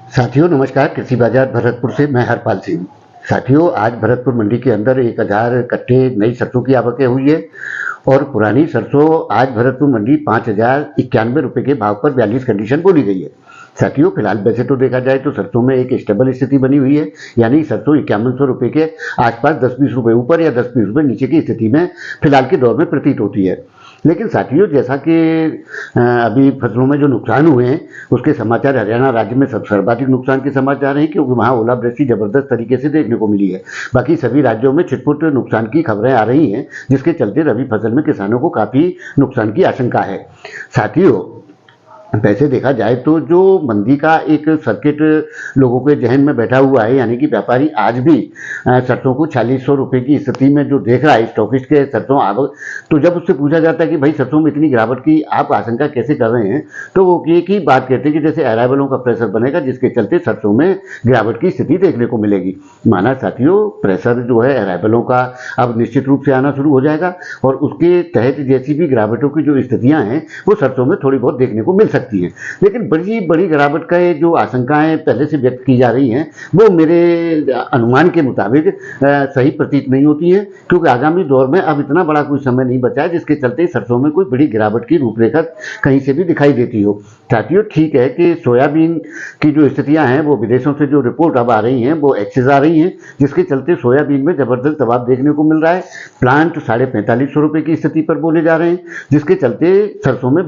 साथियों नमस्कार। कृषि बाजार भरतपुर से मैं हरपाल सिंह। साथियों आज भरतपुर मंडी के अंदर 1000 कट्टे नई सरसों की आवकें हुई है और पुरानी सरसों आज भरतपुर मंडी 5091 रुपये के भाव पर 42 कंडीशन बोली गई है। साथियों फिलहाल वैसे तो देखा जाए तो सरसों में एक स्टेबल स्थिति बनी हुई है, यानी सरसों 5100 रुपये के आसपास 10-20 रुपये ऊपर या 10-20 रुपये नीचे की स्थिति में फिलहाल के दौर में प्रतीत होती है। लेकिन साथियों जैसा कि अभी फसलों में जो नुकसान हुए हैं उसके समाचार हरियाणा राज्य में सब सर्वाधिक नुकसान के समाचार हैं, क्योंकि वहाँ ओलावृष्टि जबरदस्त तरीके से देखने को मिली है। बाकी सभी राज्यों में छिटपुट नुकसान की खबरें आ रही हैं, जिसके चलते रबी फसल में किसानों को काफ़ी नुकसान की आशंका है। साथियों वैसे देखा जाए तो जो मंदी का एक सर्किट लोगों के जहन में बैठा हुआ है, यानी कि व्यापारी आज भी सरसों को 4600 रुपये की स्थिति में जो देख रहा है स्टॉकिस्ट के सरसों आवक, तो जब उससे पूछा जाता है कि भाई सरसों में इतनी गिरावट की आप आशंका कैसे कर रहे हैं, तो वो एक ही बात कहते हैं कि जैसे अराइवलों का प्रेशर बनेगा, जिसके चलते सरसों में गिरावट की स्थिति देखने को मिलेगी। माना साथियों प्रेशर जो है अराइवलों का अब निश्चित रूप से आना शुरू हो जाएगा और उसके तहत जैसी भी गिरावटों की जो स्थितियाँ हैं वो सरसों में थोड़ी बहुत देखने को मिल सकती है। लेकिन बड़ी बड़ी गिरावट का जो आशंकाएं पहले से व्यक्त की जा रही हैं वो मेरे अनुमान के मुताबिक सही प्रतीत नहीं होती है, क्योंकि आगामी दौर में अब इतना बड़ा कोई समय नहीं बचा है जिसके चलते सरसों में कोई बड़ी गिरावट की रूपरेखा कहीं से भी दिखाई देती हो। साथियों ठीक है कि सोयाबीन की जो स्थितियां हैं वो विदेशों से जो रिपोर्ट अब आ रही हैं वो एक्सेस आ रही हैं, जिसके चलते सोयाबीन में जबरदस्त दबाव देखने को मिल रहा है। प्लांट 4550 रुपये की स्थिति पर बोले जा रहे हैं, जिसके चलते सरसों में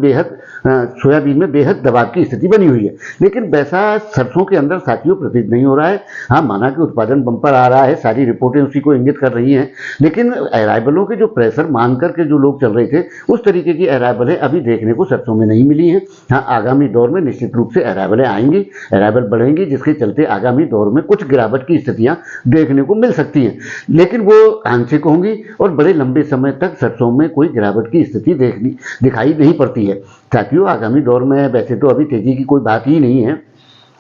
सोयाबीन में बेहद दबाव की स्थिति बनी हुई है। लेकिन वैसा सरसों के अंदर साथियों प्रतीत नहीं हो रहा है। हाँ माना कि उत्पादन बंपर आ रहा है, सारी रिपोर्टें उसी को इंगित कर रही हैं, लेकिन अराइवलों के जो प्रेशर मान करके जो लोग चल रहे थे उस तरीके की अराइवलें अभी देखने को सरसों में नहीं मिली हैं। हाँ आगामी दौर में निश्चित रूप से अराइवलें आएंगी, अराइवल बढ़ेंगी, जिसके चलते आगामी दौर में कुछ गिरावट की स्थितियां देखने को मिल सकती हैं, लेकिन वो आंशिक होंगी और बड़े लंबे समय तक सरसों में कोई गिरावट की स्थिति दिखाई नहीं पड़ती है। साथियों आगामी दौर में वैसे तो अभी तेजी की कोई बात ही नहीं है,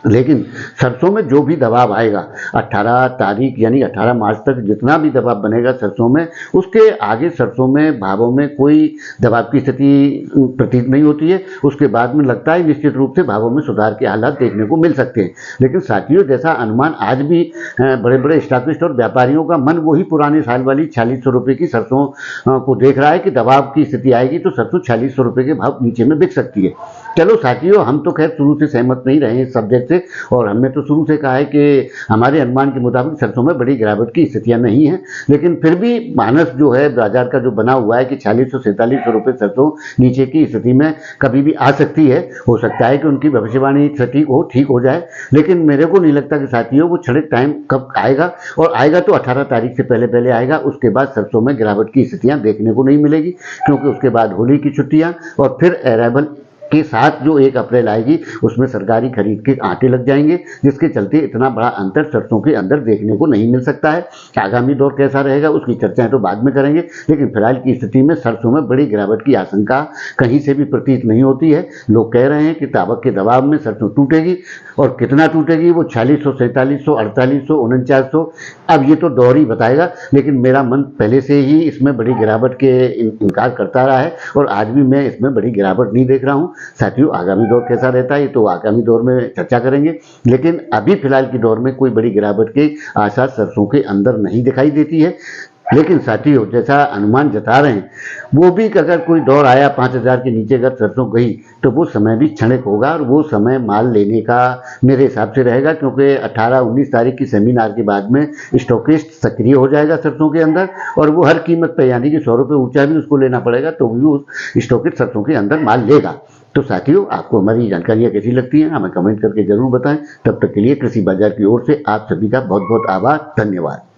लेकिन सरसों में जो भी दबाव आएगा 18 तारीख यानी 18 मार्च तक जितना भी दबाव बनेगा सरसों में, उसके आगे सरसों में भावों में कोई दबाव की स्थिति प्रतीत नहीं होती है। उसके बाद में लगता है निश्चित रूप से भावों में सुधार के हालात देखने को मिल सकते हैं। लेकिन साथियों जैसा अनुमान आज भी बड़े बड़े स्टॉकिस्ट और व्यापारियों का मन वही पुराने साल वाली 4600 रुपये की सरसों को देख रहा है कि दबाव की स्थिति आएगी तो सरसों 4600 रुपये के भाव नीचे में बिक सकती है। चलो साथियों हम तो खैर शुरू से सहमत नहीं रहे इस सब्जेक्ट से, और हमने तो शुरू से कहा है कि हमारे अनुमान के मुताबिक सरसों में बड़ी गिरावट की स्थितियां नहीं हैं, लेकिन फिर भी मानस जो है बाजार का जो बना हुआ है कि 4600-4700 रुपये सरसों नीचे की स्थिति में कभी भी आ सकती है। हो सकता है कि उनकी भविष्यवाणी सटीक हो, ठीक हो जाए, लेकिन मेरे को नहीं लगता कि साथियों वो क्षणिक टाइम कब आएगा, और आएगा तो 18 तारीख से पहले पहले आएगा। उसके बाद सरसों में गिरावट की स्थितियां देखने को नहीं मिलेगी, क्योंकि उसके बाद होली की छुट्टियां और फिर अराइवल के साथ जो 1 अप्रैल आएगी उसमें सरकारी खरीद के आंटे लग जाएंगे, जिसके चलते इतना बड़ा अंतर सरसों के अंदर देखने को नहीं मिल सकता है। आगामी दौर कैसा रहेगा उसकी चर्चाएं तो बाद में करेंगे, लेकिन फिलहाल की स्थिति में सरसों में बड़ी गिरावट की आशंका कहीं से भी प्रतीत नहीं होती है। लोग कह रहे हैं कि तावक के दबाव में सरसों टूटेगी, और कितना टूटेगी वो 4600, 4700, 4800, 4900, अब ये तो दौर ही बताएगा। लेकिन मेरा मन पहले से ही इसमें बड़ी गिरावट के इनकार करता रहा है और आज भी मैं इसमें बड़ी गिरावट नहीं देख रहा हूँ। साथियों आगामी दौर कैसा रहता है तो आगामी दौर में चर्चा करेंगे, लेकिन अभी फिलहाल की दौर में कोई बड़ी गिरावट के आसार सरसों के अंदर नहीं दिखाई देती है। लेकिन साथियों जैसा अनुमान जता रहे हैं वो भी कि अगर कोई दौर आया 5000 के नीचे अगर सरसों गई तो वो समय भी क्षणिक होगा, और वो समय माल लेने का मेरे हिसाब से रहेगा, क्योंकि 18-19 तारीख की सेमिनार के बाद में स्टॉकिस्ट सक्रिय हो जाएगा सरसों के अंदर, और वो हर कीमत पर यानी कि 100 रुपये ऊंचा भी उसको लेना पड़ेगा तो भी उस स्टॉकिस्ट सरसों के अंदर माल लेगा। तो साथियों आपको हमारी जानकारियाँ कैसी लगती हैं हमें कमेंट करके जरूर बताएं। तब तक के लिए कृषि बाजार की ओर से आप सभी का बहुत बहुत आभार, धन्यवाद।